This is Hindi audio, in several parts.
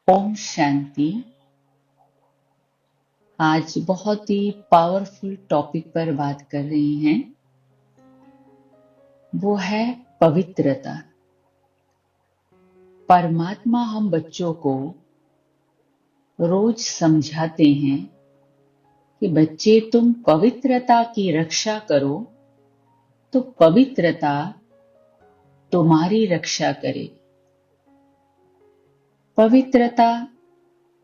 ओम शांति। आज बहुत ही पावरफुल टॉपिक पर बात कर रही हैं। वो है पवित्रता। परमात्मा हम बच्चों को रोज समझाते हैं कि बच्चे तुम पवित्रता की रक्षा करो तो पवित्रता तुम्हारी रक्षा करे। पवित्रता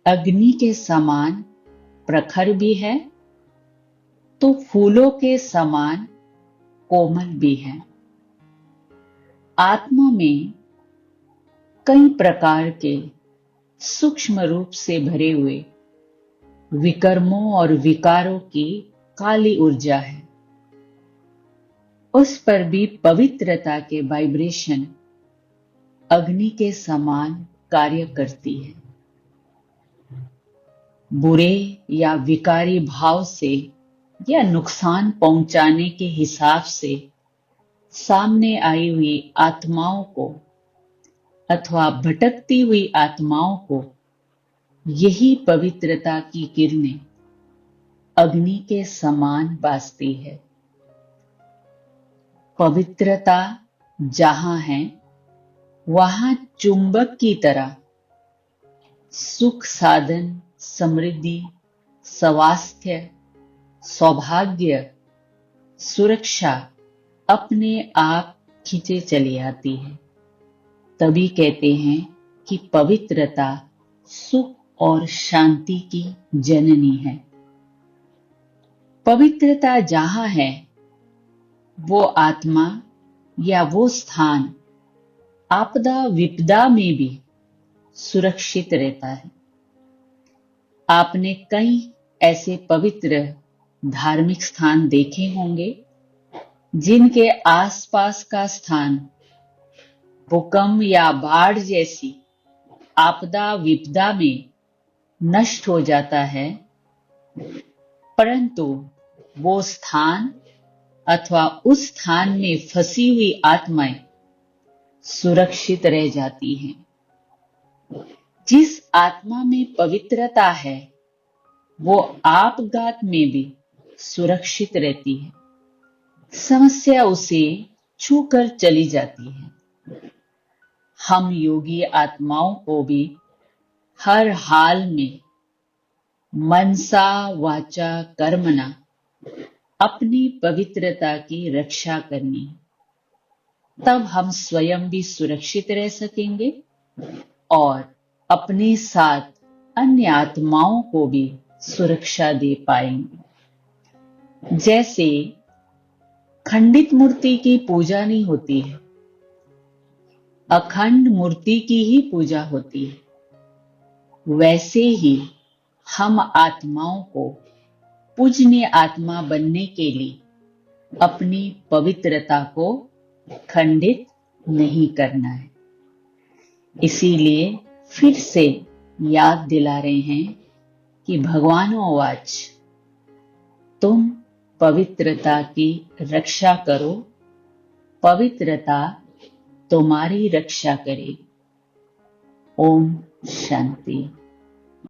अग्नि के समान प्रखर भी है तो फूलों के समान कोमल भी है। आत्मा में कई प्रकार के सूक्ष्म रूप से भरे हुए विकर्मों और विकारों की काली ऊर्जा है। उस पर भी पवित्रता के वाइब्रेशन अग्नि के समान कार्य करती है। बुरे या विकारी भाव से या नुकसान पहुंचाने के हिसाब से सामने आई हुई आत्माओं को अथवा भटकती हुई आत्माओं को यही पवित्रता की किरणें अग्नि के समान बासती है। पवित्रता जहां है वहां चुंबक की तरह सुख, साधन, समृद्धि, स्वास्थ्य, सौभाग्य, सुरक्षा अपने आप खींचे चली आती है। तभी कहते हैं कि पवित्रता सुख और शांति की जननी है। पवित्रता जहां है वो आत्मा या वो स्थान आपदा विपदा में भी सुरक्षित रहता है। आपने कई ऐसे पवित्र धार्मिक स्थान देखे होंगे जिनके आसपास का स्थान भूकंप या बाढ़ जैसी आपदा विपदा में नष्ट हो जाता है, परंतु वो स्थान अथवा उस स्थान में फंसी हुई आत्माएं सुरक्षित रह जाती हैं। जिस आत्मा में पवित्रता है वो आपघात में भी सुरक्षित रहती है। समस्या उसे छूकर चली जाती है। हम योगी आत्माओं को भी हर हाल में मनसा वाचा कर्मणा अपनी पवित्रता की रक्षा करनी है। तब हम स्वयं भी सुरक्षित रह सकेंगे और अपने साथ अन्य आत्माओं को भी सुरक्षा दे पाएंगे। जैसे खंडित मूर्ति की पूजा नहीं होती है, अखंड मूर्ति की ही पूजा होती है, वैसे ही हम आत्माओं को पूजनीय आत्मा बनने के लिए अपनी पवित्रता को खंडित नहीं करना है। इसीलिए फिर से याद दिला रहे हैं कि भगवानोवाच, तुम पवित्रता की रक्षा करो, पवित्रता तुम्हारी रक्षा करेगी। ओम शांति।